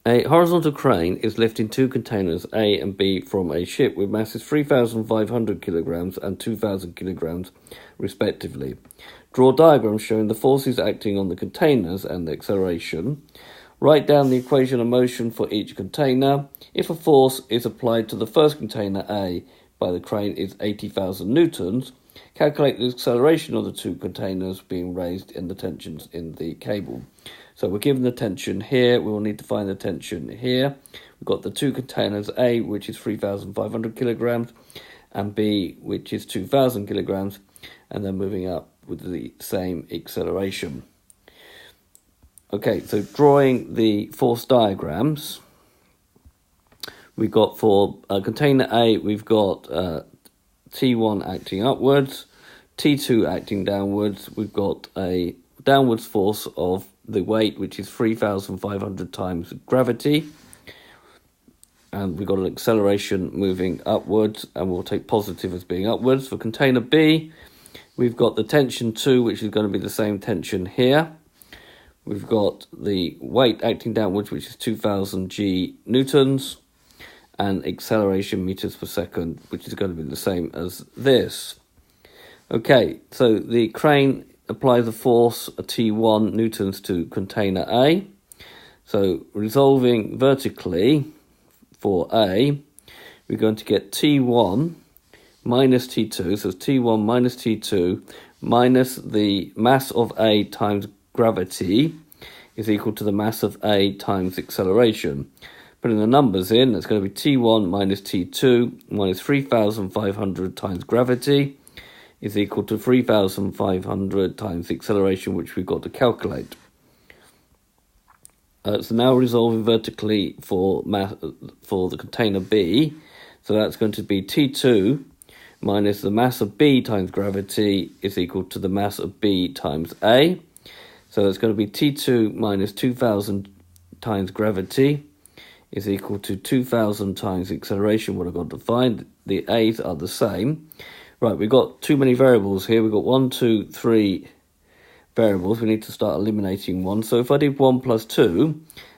A horizontal crane is lifting two containers A and B from a ship with masses 3,500 kilograms and 2,000 kilograms, respectively. Draw diagrams showing the forces acting on the containers and the acceleration. Write down the equation of motion for each container. If a force is applied to the first container A by the crane is 80,000 newtons, calculate the acceleration of the two containers being raised and the tensions in the cable. So we're given the tension here. We will need to find the tension here. We've got the two containers, A, which is 3,500 kilograms, and B, which is 2,000 kilograms, and then moving up with the same acceleration. Okay, so drawing the force diagrams, we've got for container A, we've got T1 acting upwards, T2 acting downwards. We've got a downwards force of the weight, which is 3,500 times gravity. And we've got an acceleration moving upwards, and we'll take positive as being upwards. For container B, we've got the tension 2, which is going to be the same tension here. We've got the weight acting downwards, which is 2,000 G newtons, and acceleration meters per second, which is going to be the same as this. Okay, so the crane applies a force, a T1 newtons to container A. So resolving vertically for A, we're going to get T1 minus T2, so it's T1 minus T2 minus the mass of A times gravity is equal to the mass of A times acceleration. Putting the numbers in, that's going to be T1 minus T2 minus 3,500 times gravity is equal to 3,500 times the acceleration, which we've got to calculate. So now resolving vertically for the container B, so that's going to be T2 minus the mass of B times gravity is equal to the mass of B times A. So it's going to be T2 minus 2,000 times gravity is equal to 2,000 times acceleration. What I've got to find, the A's are the same. Right, we've got too many variables here. We've got 1, 2, 3 variables. We need to start eliminating one. So if I did 1 plus 2,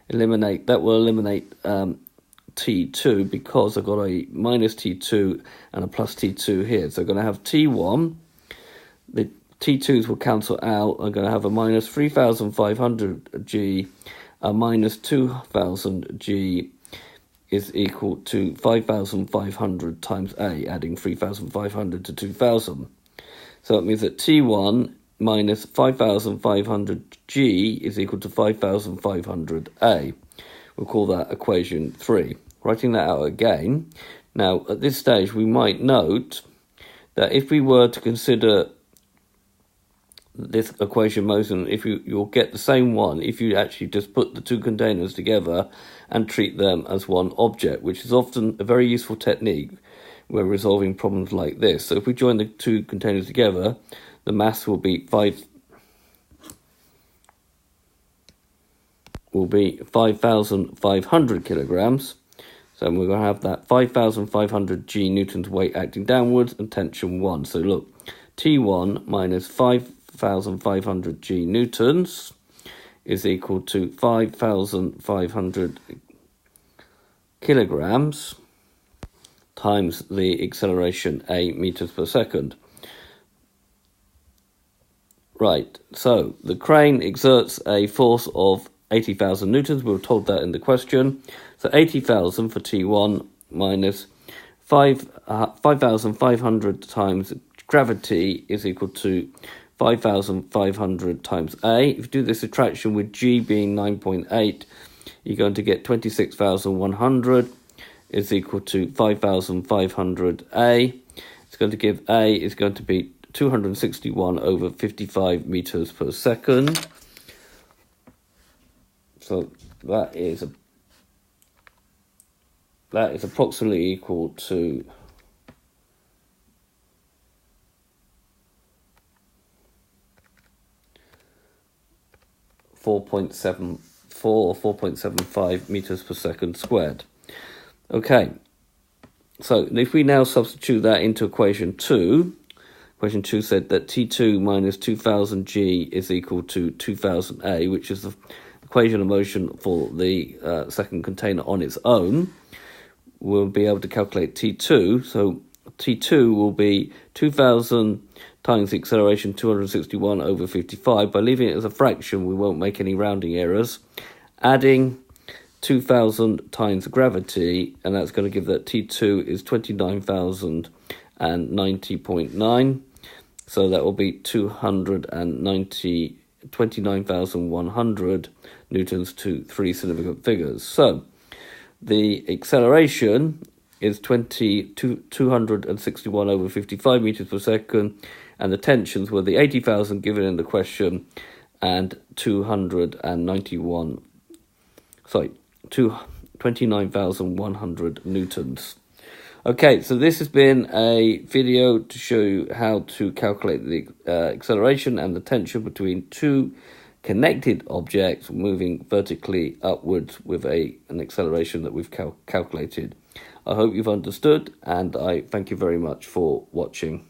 that will eliminate T2 because I've got a minus T2 and a plus T2 here. So I'm going to have T1. The T2s will cancel out. I'm going to have a minus 3,500 G, a minus 2,000 G is equal to 5,500 times A, adding 3,500 to 2,000. So that means that T1 minus 5,500 G is equal to 5,500 A. We'll call that equation 3. Writing that out again. Now, at this stage, we might note that if we were to consider this equation motion, if you'll get the same one if you actually just put the two containers together and treat them as one object, which is often a very useful technique when resolving problems like this. So if we join the two containers together, the mass will be 5,500 kilograms. So we're going to have that 5,500 G newtons weight acting downwards and tension 1. So look, T1 minus 5,500 G newtons is equal to 5,500 kilograms times the acceleration A meters per second. Right, so the crane exerts a force of 80,000 newtons. We were told that in the question. So 80,000 for T1 minus 5,500 times gravity is equal to 5,500 times A. If you do this subtraction with G being 9.8, you're going to get 26,100 is equal to 5,500 A. It's going to give A is going to be 261 over 55 meters per second. So that is approximately equal to 4.74 or 4.75 meters per second squared. Okay, so if we now substitute that into equation 2, equation 2 said that T2 minus 2,000 G is equal to 2,000 A, which is the equation of motion for the second container on its own, we'll be able to calculate T2. So T2 will be 2,000 times the acceleration, 261 over 55. By leaving it as a fraction, we won't make any rounding errors. Adding 2,000 times gravity, and that's going to give that T2 is 29,090.9. So that will be 29,100 newtons to three significant figures. So the acceleration is 261 over 55 meters per second, and the tensions were the 80,000 given in the question and 29,100 newtons. Okay, so this has been a video to show you how to calculate the acceleration and the tension between two connected objects moving vertically upwards with an acceleration that we've calculated. I hope you've understood, and I thank you very much for watching.